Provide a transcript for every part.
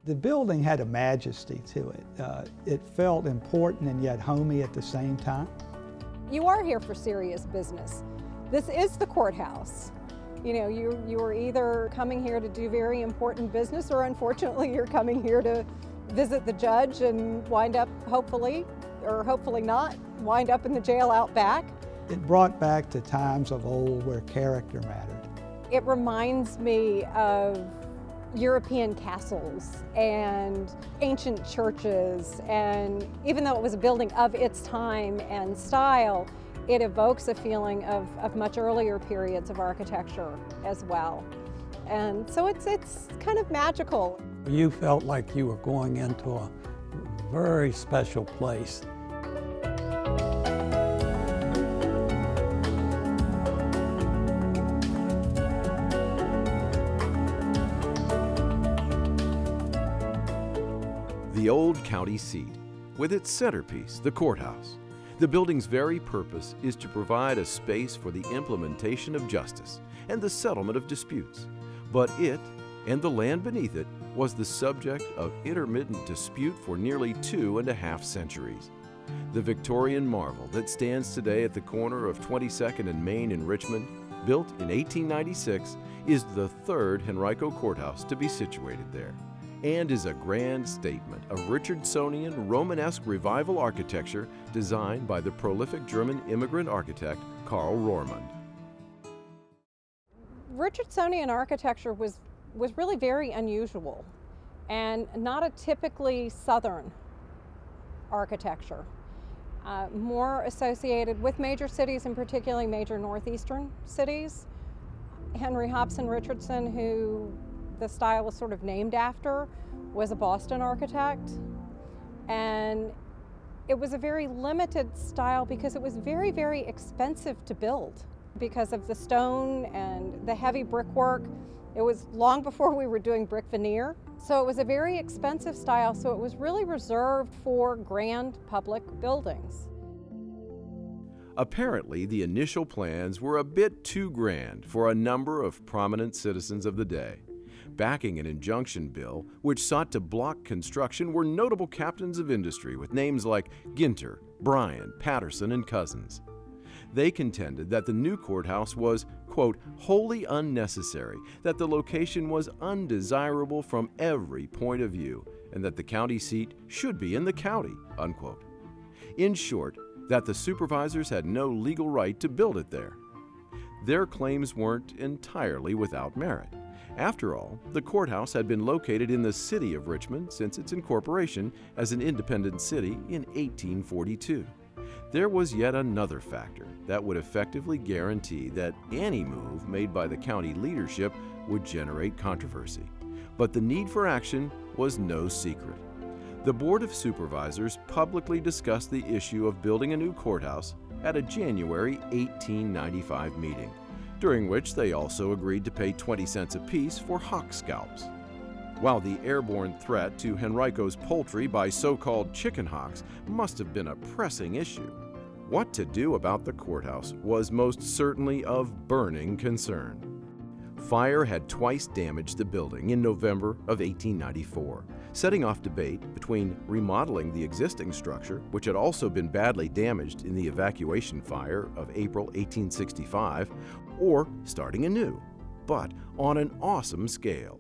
The building had a majesty to it. It felt important and yet homey at the same time. You are here for serious business. This is the courthouse. You know, you are either coming here to do very important business, or unfortunately you're coming here to visit the judge and wind up, hopefully, or hopefully not, wind up in the jail out back. It brought back to times of old where character mattered. It reminds me of European castles and ancient churches, and even though it was a building of its time and style, it evokes a feeling of much earlier periods of architecture as well. And so it's kind of magical. You felt like you were going into a very special place. The old county seat, with its centerpiece, the courthouse. The building's very purpose is to provide a space for the implementation of justice and the settlement of disputes. But it, and the land beneath it, was the subject of intermittent dispute for nearly 2.5 centuries. The Victorian marvel that stands today at the corner of 22nd and Main in Richmond, built in 1896, is the third Henrico courthouse to be situated there, and is a grand statement of Richardsonian Romanesque revival architecture designed by the prolific German immigrant architect Karl Rohrmann. Richardsonian architecture was really very unusual and not a typically Southern architecture. More associated with major cities, and particularly major northeastern cities. Henry Hobson Richardson, who the style is sort of named after, was a Boston architect, and it was a very limited style because it was very, very expensive to build because of the stone and the heavy brickwork. It was long before we were doing brick veneer, so it was a very expensive style, so it was really reserved for grand public buildings. Apparently, the initial plans were a bit too grand for a number of prominent citizens of the day. Backing an injunction bill which sought to block construction were notable captains of industry with names like Ginter, Bryan, Patterson, and Cousins. They contended that the new courthouse was, quote, wholly unnecessary, that the location was undesirable from every point of view, and that the county seat should be in the county, unquote. In short, that the supervisors had no legal right to build it there. Their claims weren't entirely without merit. After all, the courthouse had been located in the city of Richmond since its incorporation as an independent city in 1842. There was yet another factor that would effectively guarantee that any move made by the county leadership would generate controversy. But the need for action was no secret. The Board of Supervisors publicly discussed the issue of building a new courthouse at a January 1895 meeting, during which they also agreed to pay 20 cents apiece for hawk scalps. While the airborne threat to Henrico's poultry by so-called chicken hawks must have been a pressing issue, what to do about the courthouse was most certainly of burning concern. Fire had twice damaged the building in November of 1894, setting off debate between remodeling the existing structure, which had also been badly damaged in the evacuation fire of April 1865, or starting anew, but on an awesome scale.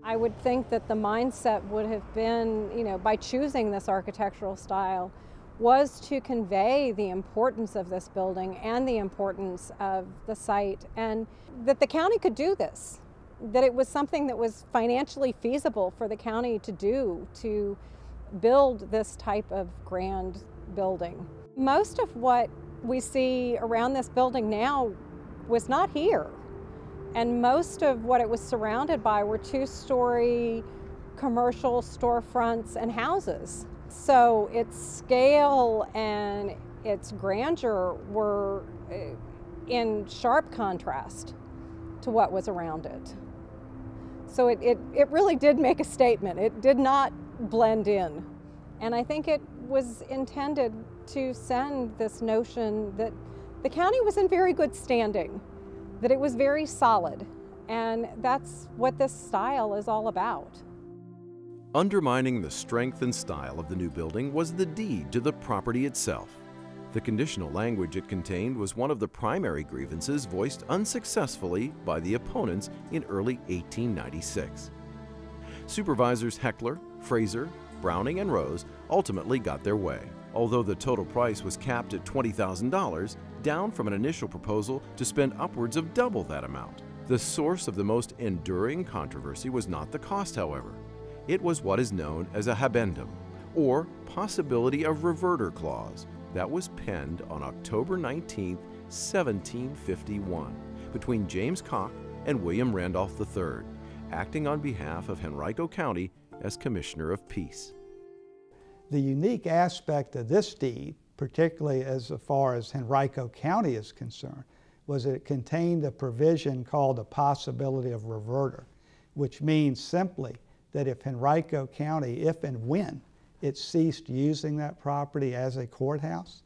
I would think that the mindset would have been, by choosing this architectural style, was to convey the importance of this building and the importance of the site, and that the county could do this, that it was something that was financially feasible for the county to do, to build this type of grand building. Most of what we see around this building now was not here, and most of what it was surrounded by were two-story commercial storefronts and houses. So its scale and its grandeur were in sharp contrast to what was around it. So it really did make a statement. It did not blend in. And I think it was intended to send this notion that the county was in very good standing, that it was very solid, and that's what this style is all about. Undermining the strength and style of the new building was the deed to the property itself. The conditional language it contained was one of the primary grievances voiced unsuccessfully by the opponents in early 1896. Supervisors Heckler, Fraser, Browning, and Rose ultimately got their way, although the total price was capped at $20,000, down from an initial proposal to spend upwards of double that amount. The source of the most enduring controversy was not the cost, however. It was what is known as a habendum, or possibility of reverter clause, that was penned on October 19, 1751, between James Cock and William Randolph III, acting on behalf of Henrico County as Commissioner of Peace. The unique aspect of this deed, particularly as far as Henrico County is concerned, was that it contained a provision called a possibility of reverter, which means simply that if Henrico County, if and when it ceased using that property as a courthouse,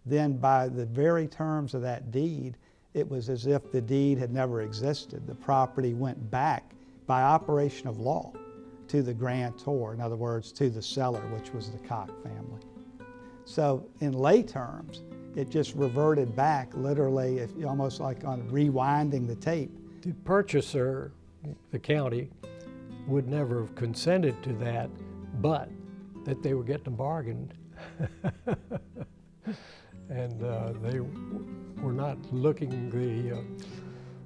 then by the very terms of that deed, it was as if the deed had never existed. The property went back by operation of law to the grantor, in other words, to the seller, which was the Cock family. So in lay terms, it just reverted back, literally, almost like on rewinding the tape. The purchaser, the county, would never have consented to that, but that they were getting a bargain. And they were not looking the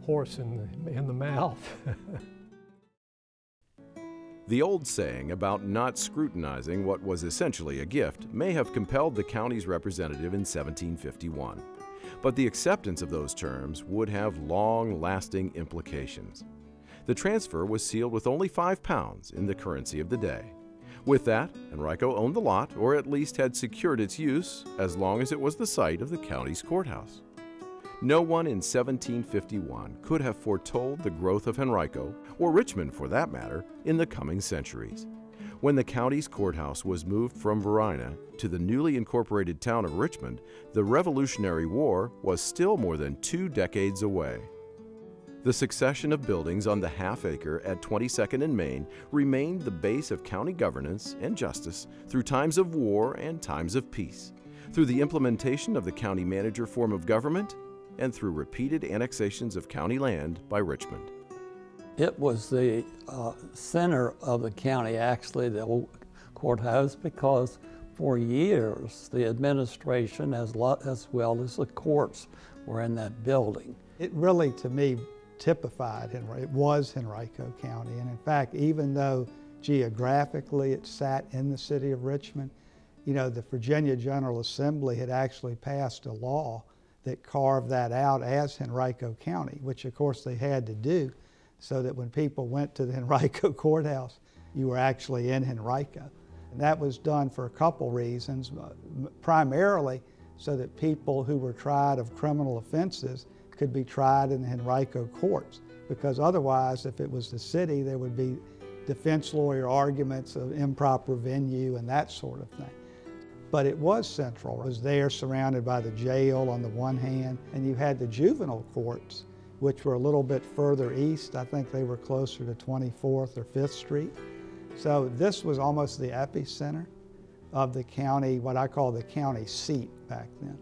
horse in the mouth. The old saying about not scrutinizing what was essentially a gift may have compelled the county's representative in 1751, but the acceptance of those terms would have long-lasting implications. The transfer was sealed with only £5 in the currency of the day. With that, Henrico owned the lot, or at least had secured its use, as long as it was the site of the county's courthouse. No one in 1751 could have foretold the growth of Henrico, or Richmond for that matter, in the coming centuries. When the county's courthouse was moved from Verina to the newly incorporated town of Richmond, the Revolutionary War was still more than 2 decades away. The succession of buildings on the half-acre at 22nd and Main remained the base of county governance and justice through times of war and times of peace, through the implementation of the county manager form of government, and through repeated annexations of county land by Richmond. It was the center of the county, actually, the old courthouse, because for years the administration as well as the courts were in that building. It really, to me, typified it was Henrico County. And in fact, even though geographically it sat in the city of Richmond, you know, the Virginia General Assembly had actually passed a law that carved that out as Henrico County, which of course they had to do so that when people went to the Henrico courthouse, you were actually in Henrico. And that was done for a couple reasons, primarily so that people who were tried of criminal offenses could be tried in the Henrico courts, because otherwise, if it was the city, there would be defense lawyer arguments of improper venue and that sort of thing. But it was central. It was there surrounded by the jail on the one hand, and you had the juvenile courts, which were a little bit further east. I think they were closer to 24th or 5th Street. So this was almost the epicenter of the county, what I call the county seat back then.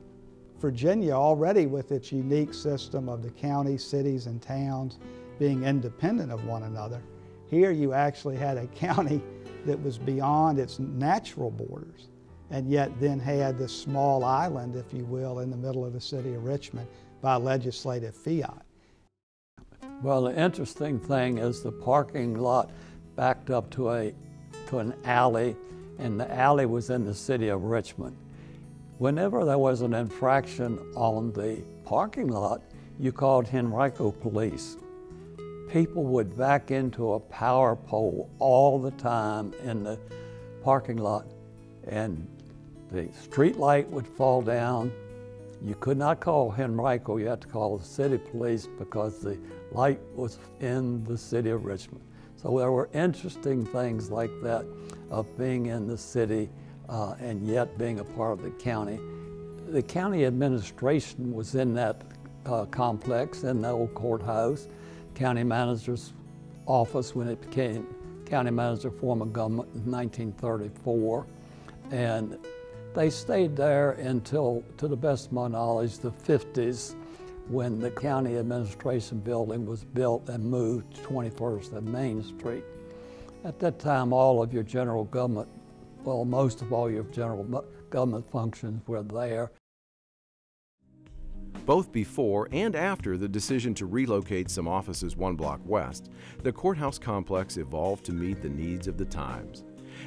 Virginia, already with its unique system of the counties, cities, and towns being independent of one another, here you actually had a county that was beyond its natural borders, and yet then had this small island, if you will, in the middle of the city of Richmond by legislative fiat. Well, the interesting thing is the parking lot backed up to an alley, and the alley was in the city of Richmond. Whenever there was an infraction on the parking lot, you called Henrico police. People would back into a power pole all the time in the parking lot, and the street light would fall down. You could not call Henrico, you had to call the city police because the light was in the city of Richmond. So there were interesting things like that of being in the city and yet being a part of the county. The county administration was in that complex, in the old courthouse, county manager's office when it became county manager form of government in 1934, and they stayed there until, to the best of my knowledge, the 50s, when the county administration building was built and moved to 21st and Main Street. At that time, all of your general government, well, most of all your general government functions were there. Both before and after the decision to relocate some offices one block west, the courthouse complex evolved to meet the needs of the times.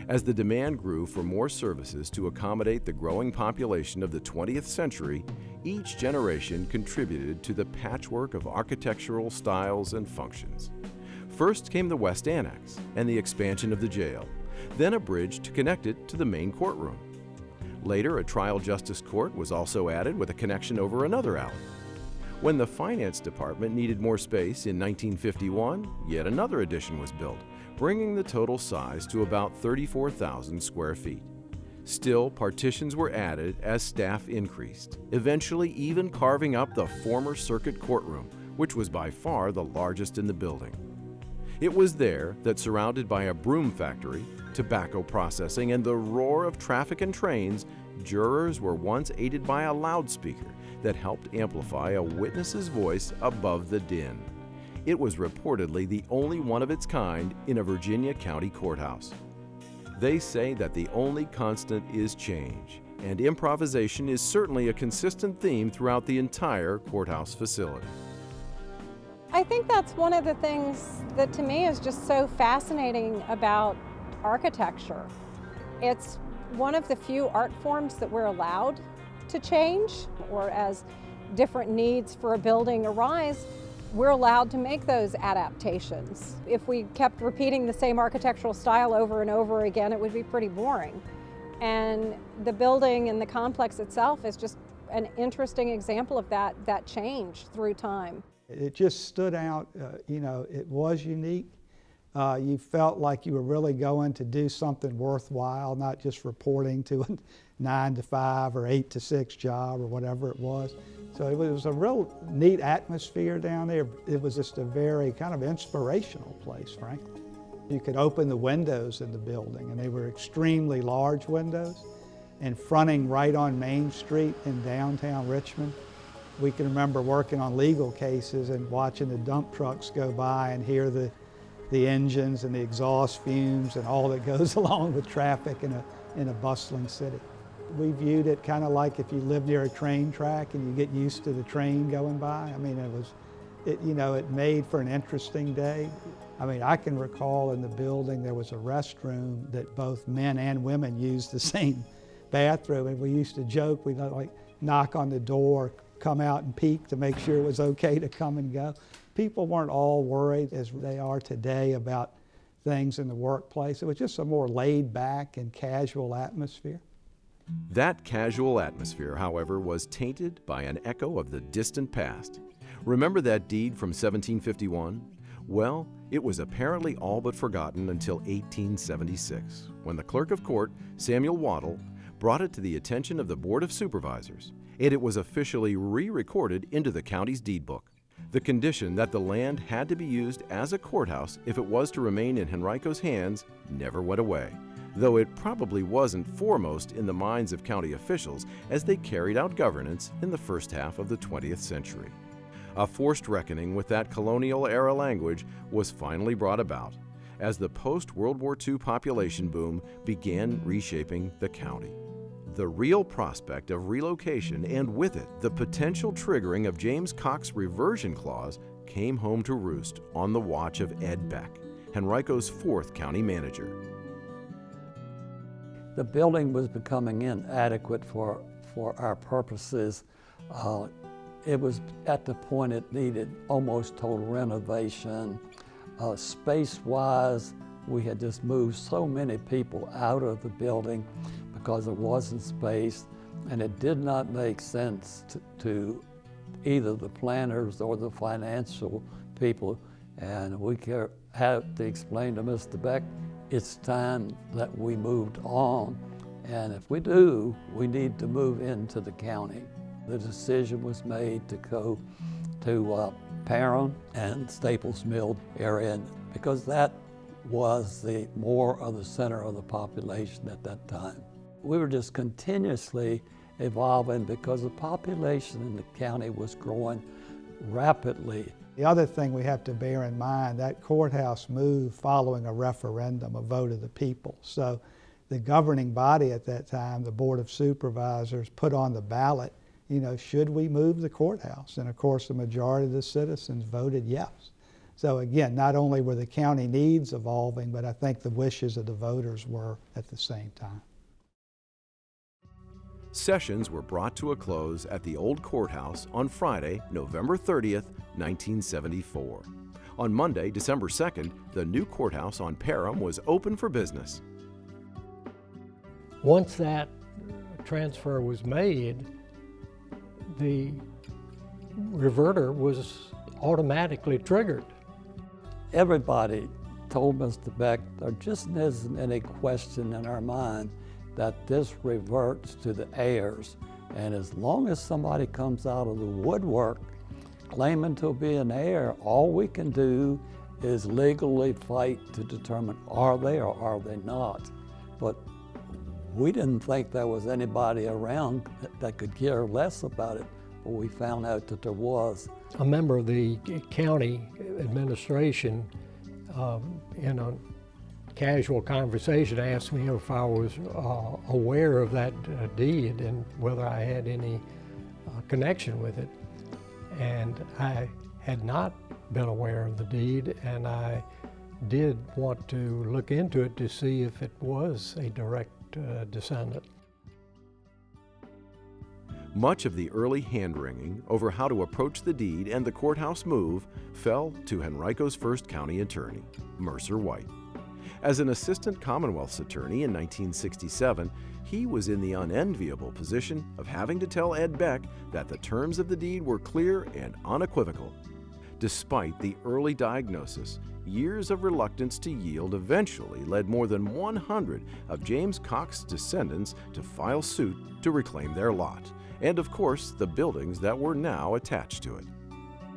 As the demand grew for more services to accommodate the growing population of the 20th century, each generation contributed to the patchwork of architectural styles and functions. First came the West Annex and the expansion of the jail, then a bridge to connect it to the main courtroom. Later, a trial justice court was also added with a connection over another alley. When the finance department needed more space in 1951, yet another addition was built, bringing the total size to about 34,000 square feet. Still, partitions were added as staff increased, eventually even carving up the former circuit courtroom, which was by far the largest in the building. It was there that, surrounded by a broom factory, tobacco processing, and the roar of traffic and trains, jurors were once aided by a loudspeaker that helped amplify a witness's voice above the din. It was reportedly the only one of its kind in a Virginia county courthouse. They say that the only constant is change, and improvisation is certainly a consistent theme throughout the entire courthouse facility. I think that's one of the things that to me is just so fascinating about architecture. It's one of the few art forms that we're allowed to change, or as different needs for a building arise, we're allowed to make those adaptations. If we kept repeating the same architectural style over and over again, it would be pretty boring. And the building and the complex itself is just an interesting example of that change through time. It just stood out, you know, it was unique. You felt like you were really going to do something worthwhile, not just reporting to a 9 to 5 or 8 to 6 job or whatever it was. So it was a real neat atmosphere down there. It was just a very kind of inspirational place, frankly. You could open the windows in the building, and they were extremely large windows, and fronting right on Main Street in downtown Richmond. We can remember working on legal cases and watching the dump trucks go by and hear the engines and the exhaust fumes and all that goes along with traffic in a bustling city. We viewed it kind of like if you live near a train track and you get used to the train going by. I mean, it made for an interesting day. I mean, I can recall in the building there was a restroom that both men and women used the same bathroom, and we used to joke, we'd like knock on the door, come out and peek to make sure it was okay to come and go. People weren't all worried as they are today about things in the workplace. It was just a more laid back and casual atmosphere. That casual atmosphere, however, was tainted by an echo of the distant past. Remember that deed from 1751? Well, it was apparently all but forgotten until 1876, when the clerk of court, Samuel Waddell, brought it to the attention of the Board of Supervisors, and it was officially re-recorded into the county's deed book. The condition that the land had to be used as a courthouse if it was to remain in Henrico's hands never went away, though it probably wasn't foremost in the minds of county officials as they carried out governance in the first half of the 20th century. A forced reckoning with that colonial-era language was finally brought about as the post-World War II population boom began reshaping the county. The real prospect of relocation, and with it the potential triggering of James Cox's reversion clause, came home to roost on the watch of Ed Beck, Henrico's 4th county manager. The building was becoming inadequate for our purposes. It was at the point it needed almost total renovation. Space-wise, we had just moved so many people out of the building because it wasn't space, and it did not make sense to either the planners or the financial people. And we had to explain to Mr. Beck, it's time that we moved on. And if we do, we need to move into the county. The decision was made to go to Parham and Staples Mill area, because that was more of the center of the population at that time. We were just continuously evolving because the population in the county was growing rapidly. The other thing we have to bear in mind, that courthouse moved following a referendum, a vote of the people. So the governing body at that time, the Board of Supervisors, put on the ballot, should we move the courthouse? And of course, the majority of the citizens voted yes. So again, not only were the county needs evolving, but I think the wishes of the voters were at the same time. Sessions were brought to a close at the old courthouse on Friday, November 30th, 1974. On Monday, December 2nd, the new courthouse on Parham was open for business. Once that transfer was made, the reverter was automatically triggered. Everybody told Mr. Beck there just isn't any question in our mind that this reverts to the heirs. And as long as somebody comes out of the woodwork claiming to be an heir, all we can do is legally fight to determine are they or are they not. But we didn't think there was anybody around that could care less about it, but we found out that there was. A member of the county administration in a casual conversation asked me if I was aware of that deed and whether I had any connection with it. And I had not been aware of the deed, and I did want to look into it to see if it was a direct descendant. Much of the early hand-wringing over how to approach the deed and the courthouse move fell to Henrico's first county attorney, Mercer White. As an assistant Commonwealth's attorney in 1967, he was in the unenviable position of having to tell Ed Beck that the terms of the deed were clear and unequivocal. Despite the early diagnosis, years of reluctance to yield eventually led more than 100 of James Cox's descendants to file suit to reclaim their lot, and of course the buildings that were now attached to it.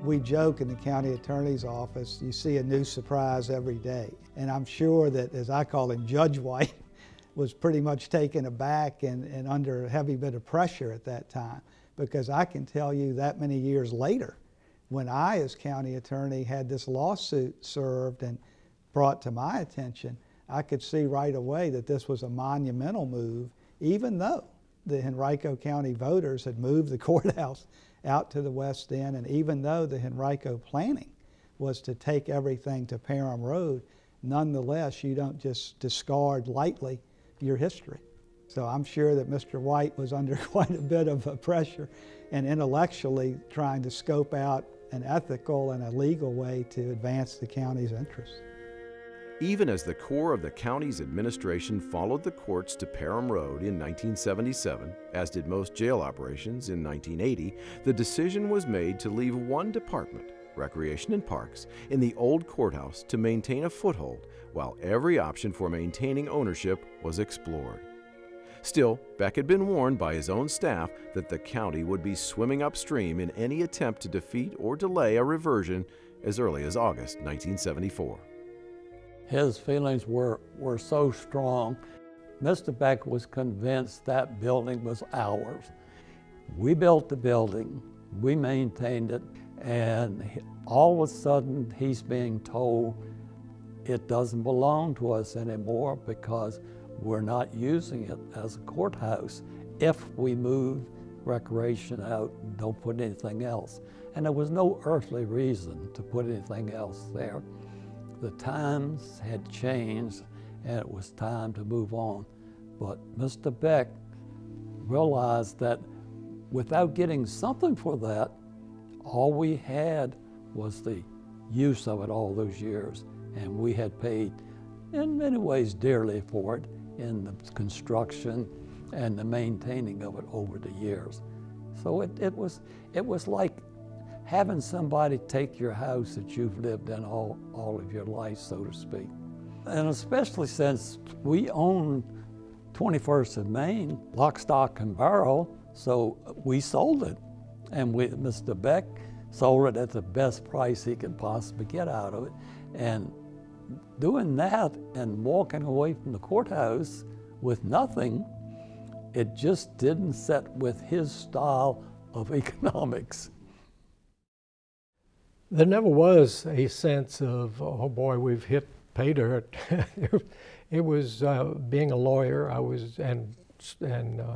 We joke in the county attorney's office, you see a new surprise every day. And I'm sure that, as I call him, Judge White was pretty much taken aback and under a heavy bit of pressure at that time. Because I can tell you that many years later, when I, as county attorney, had this lawsuit served and brought to my attention, I could see right away that this was a monumental move, even though the Henrico County voters had moved the courthouse out to the West End, and even though the Henrico planning was to take everything to Parham Road, nonetheless, you don't just discard lightly your history. So I'm sure that Mr. White was under quite a bit of pressure and intellectually trying to scope out an ethical and a legal way to advance the county's interests. Even as the core of the county's administration followed the courts to Parham Road in 1977, as did most jail operations in 1980, the decision was made to leave one department, Recreation and Parks, in the old courthouse to maintain a foothold, while every option for maintaining ownership was explored. Still, Beck had been warned by his own staff that the county would be swimming upstream in any attempt to defeat or delay a reversion as early as August 1974. His feelings were so strong. Mr. Beck was convinced that building was ours. We built the building, we maintained it, and all of a sudden he's being told it doesn't belong to us anymore because we're not using it as a courthouse. If we move recreation out, don't put anything else. And there was no earthly reason to put anything else there. The times had changed and it was time to move on. But Mr. Beck realized that without getting something for that, all we had was the use of it all those years. And we had paid, in many ways, dearly for it in the construction and the maintaining of it over the years. So it was like having somebody take your house that you've lived in all of your life, so to speak. And especially since we own 21st and Main, lock, stock, and barrel, so we sold it. And Mr. Beck sold it at the best price he could possibly get out of it. And doing that and walking away from the courthouse with nothing, it just didn't set with his style of economics. There never was a sense of, oh boy, we've hit pay dirt. It was being a lawyer, and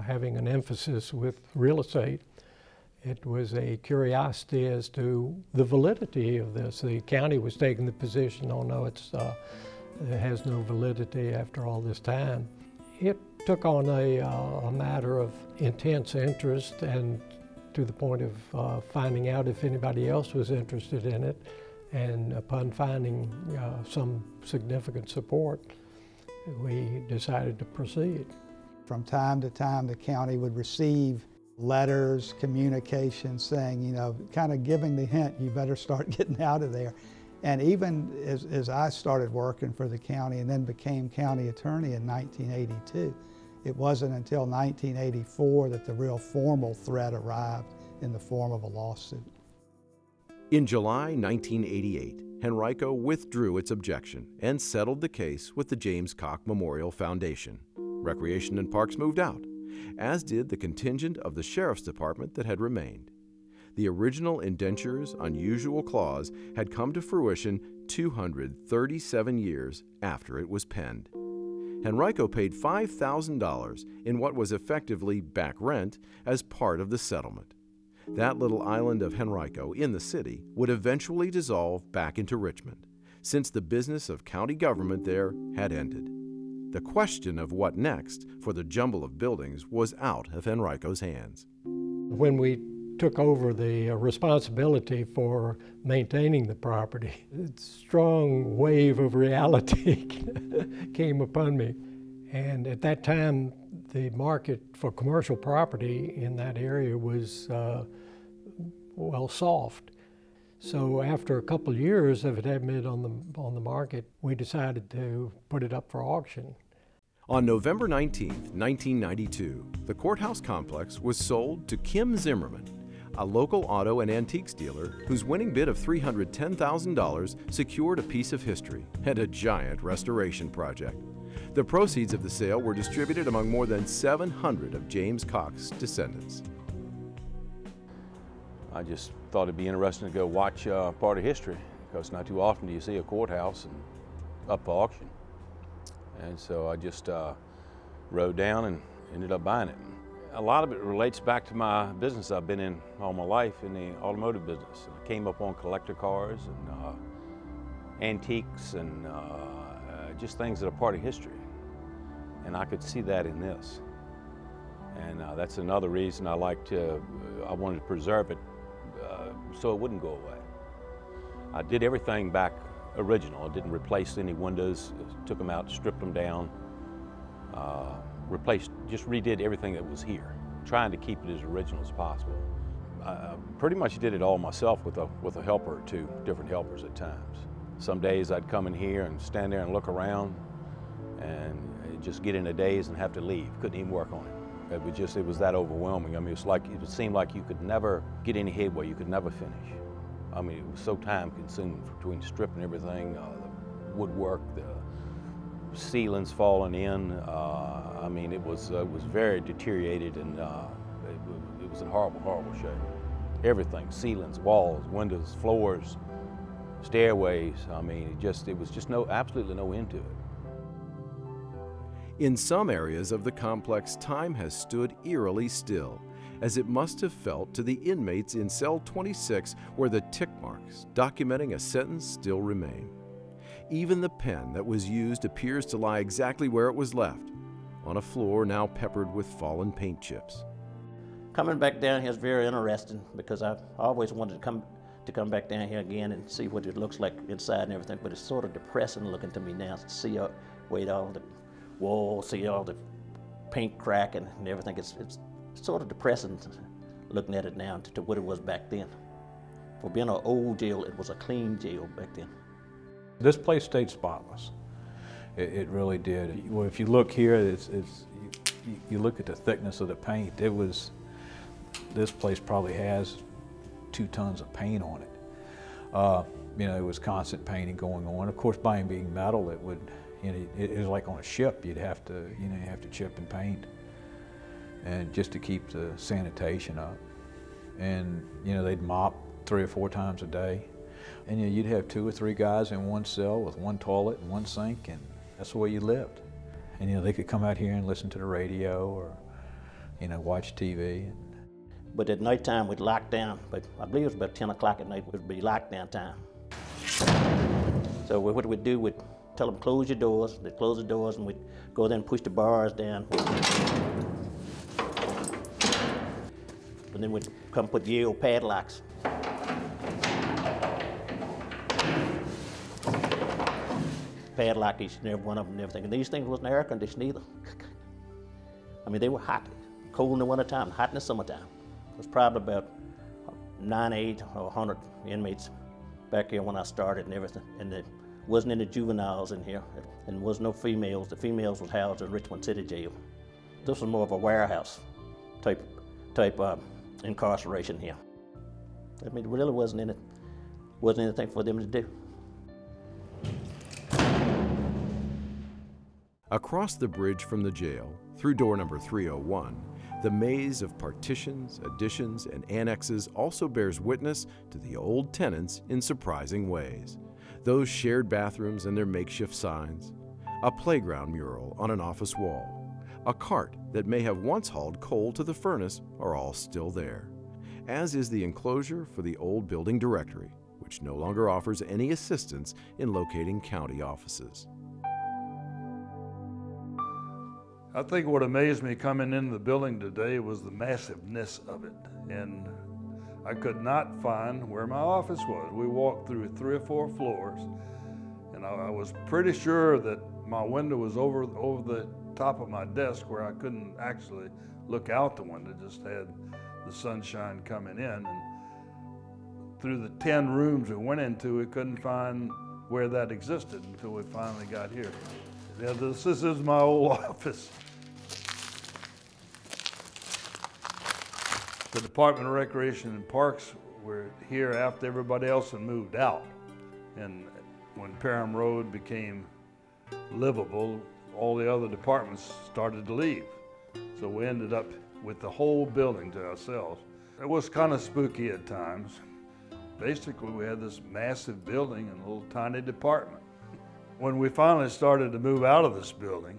having an emphasis with real estate. It was a curiosity as to the validity of this. The county was taking the position, oh no, it has no validity after all this time. It took on a matter of intense interest, and to the point of finding out if anybody else was interested in it. And upon finding some significant support, we decided to proceed. From time to time, the county would receive letters, communications saying, you know, kind of giving the hint, you better start getting out of there. And even as I started working for the county and then became county attorney in 1982, it wasn't until 1984 that the real formal threat arrived in the form of a lawsuit. In July 1988, Henrico withdrew its objection and settled the case with the James Koch Memorial Foundation. Recreation and Parks moved out, as did the contingent of the Sheriff's Department that had remained. The original indenture's unusual clause had come to fruition 237 years after it was penned. Henrico paid $5,000 in what was effectively back rent as part of the settlement. That little island of Henrico in the city would eventually dissolve back into Richmond, since the business of county government there had ended. The question of what next for the jumble of buildings was out of Henrico's hands. When we took over the responsibility for maintaining the property, a strong wave of reality came upon me. And at that time, the market for commercial property in that area was, well, soft. So after a couple of years of it having been on the market, we decided to put it up for auction. On November 19, 1992, the Courthouse complex was sold to Kim Zimmerman, a local auto and antiques dealer whose winning bid of $310,000 secured a piece of history and a giant restoration project. The proceeds of the sale were distributed among more than 700 of James Koch's descendants. I just thought it'd be interesting to go watch part of history, because not too often do you see a courthouse up for auction. And so I just rode down and ended up buying it. A lot of it relates back to my business I've been in all my life, in the automotive business. I came up on collector cars and antiques and just things that are part of history. And I could see that in this. And that's another reason I wanted to preserve it so it wouldn't go away. I did everything back original. I didn't replace any windows, took them out, stripped them down, just redid everything that was here, trying to keep it as original as possible. I pretty much did it all myself with a helper or two, different helpers at times. Some days I'd come in here and stand there and look around and just get in a daze and have to leave. Couldn't even work on it. It was that overwhelming. I mean, it seemed like you could never get any headway, you could never finish. I mean, it was so time consuming between stripping everything, the woodwork, the ceilings falling in. I mean, it was very deteriorated, and it was in horrible, horrible shape. Everything, ceilings, walls, windows, floors, stairways. I mean, it was just absolutely no end to it. In some areas of the complex, time has stood eerily still, as it must have felt to the inmates in cell 26, where the tick marks documenting a sentence still remain. Even the pen that was used appears to lie exactly where it was left, on a floor now peppered with fallen paint chips. Coming back down here is very interesting, because I've always wanted to come back down here again and see what it looks like inside and everything, but it's sort of depressing looking to me now to see all the walls, see all the paint cracking and everything. It's sort of depressing looking at it now to what it was back then. For being an old jail, it was a clean jail back then. This place stayed spotless. It really did. Well, if you look here, you look at the thickness of the paint. This place probably has 2 tons of paint on it. You know, there was constant painting going on. Of course, by being metal, it would, you know, it was like on a ship. You'd have to, you know, you have to chip and paint, and just to keep the sanitation up. And you know, they'd mop 3 or 4 times a day, and you know, you'd have 2 or 3 guys in one cell with one toilet and one sink, and that's the way you lived. And you know, they could come out here and listen to the radio or, you know, watch TV. But at nighttime we'd lock down. But I believe it was about 10 o'clock at night would be lockdown time. So what we'd do, we'd tell them close your doors. They'd close the doors, and we'd go there and push the bars down. And then we'd come put Yale padlocks. Padlock each and every one of them and everything. And these things wasn't air conditioned either. I mean, they were hot, cold in the wintertime, hot in the summertime. It was probably about 98 or 100 inmates back here when I started and everything. And there wasn't any juveniles in here, and there was no females. The females was housed in Richmond City Jail. This was more of a warehouse type incarceration here. I mean, there really wasn't anything for them to do. Across the bridge from the jail, through door number 301, the maze of partitions, additions, and annexes also bears witness to the old tenants in surprising ways. Those shared bathrooms and their makeshift signs, a playground mural on an office wall, a cart that may have once hauled coal to the furnace are all still there, as is the enclosure for the old building directory, which no longer offers any assistance in locating county offices. I think what amazed me coming into the building today was the massiveness of it. And I could not find where my office was. We walked through 3 or 4 floors, and I was pretty sure that my window was over the top of my desk where I couldn't actually look out the window, just had the sunshine coming in. And through the 10 rooms we went into, we couldn't find where that existed until we finally got here. Yeah, this is my old office. The Department of Recreation and Parks were here after everybody else had moved out. And when Parham Road became livable, all the other departments started to leave. So we ended up with the whole building to ourselves. It was kind of spooky at times. Basically, we had this massive building and a little tiny department. When we finally started to move out of this building,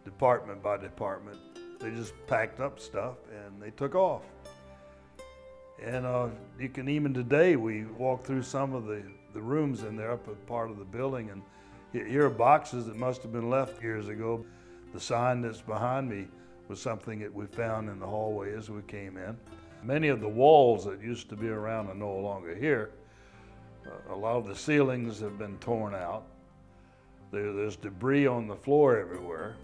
department by department, they just packed up stuff and they took off. And you can, even today, we walk through some of the rooms in there up a part of the building, and here are boxes that must have been left years ago. The sign that's behind me was something that we found in the hallway as we came in. Many of the walls that used to be around are no longer here. A lot of the ceilings have been torn out. There's debris on the floor everywhere.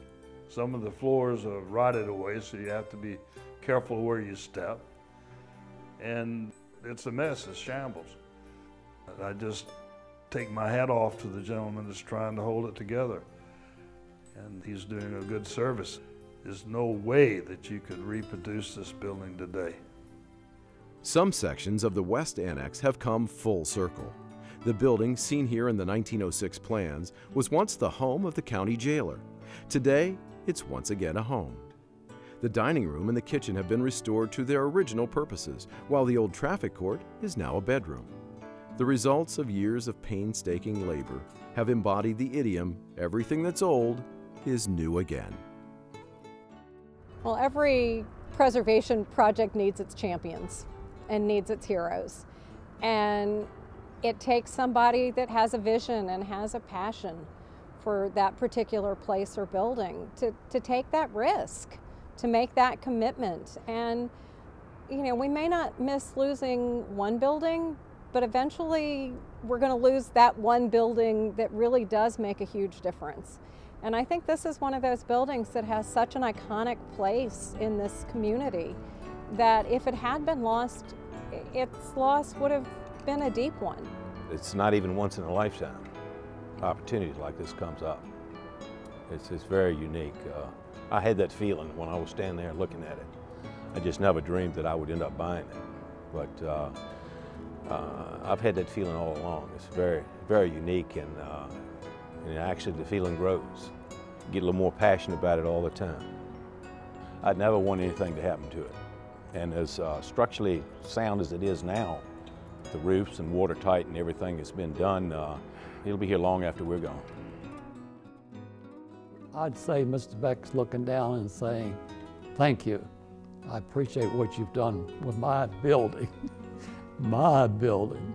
Some of the floors are rotted away, so you have to be careful where you step. And it's a mess, it's shambles. I just take my hat off to the gentleman that's trying to hold it together. And he's doing a good service. There's no way that you could reproduce this building today. Some sections of the West Annex have come full circle. The building, seen here in the 1906 plans, was once the home of the county jailer. Today, it's once again a home. The dining room and the kitchen have been restored to their original purposes, while the old traffic court is now a bedroom. The results of years of painstaking labor have embodied the idiom, everything that's old is new again. Well, every preservation project needs its champions and needs its heroes. And it takes somebody that has a vision and has a passion for that particular place or building to take that risk, to make that commitment. And, you know, we may not miss losing one building, but eventually we're going to lose that one building that really does make a huge difference. And I think this is one of those buildings that has such an iconic place in this community that if it had been lost, its loss would have been a deep one. It's not even once in a lifetime. Opportunities like this comes up. It's very unique. I had that feeling when I was standing there looking at it. I just never dreamed that I would end up buying it. But I've had that feeling all along. It's very, very unique, and actually the feeling grows. Get a little more passionate about it all the time. I'd never want anything to happen to it. And as structurally sound as it is now, the roofs and watertight and everything that's been done, it'll be here long after we're gone. I'd say Mr. Beck's looking down and saying, thank you. I appreciate what you've done with my building, my building.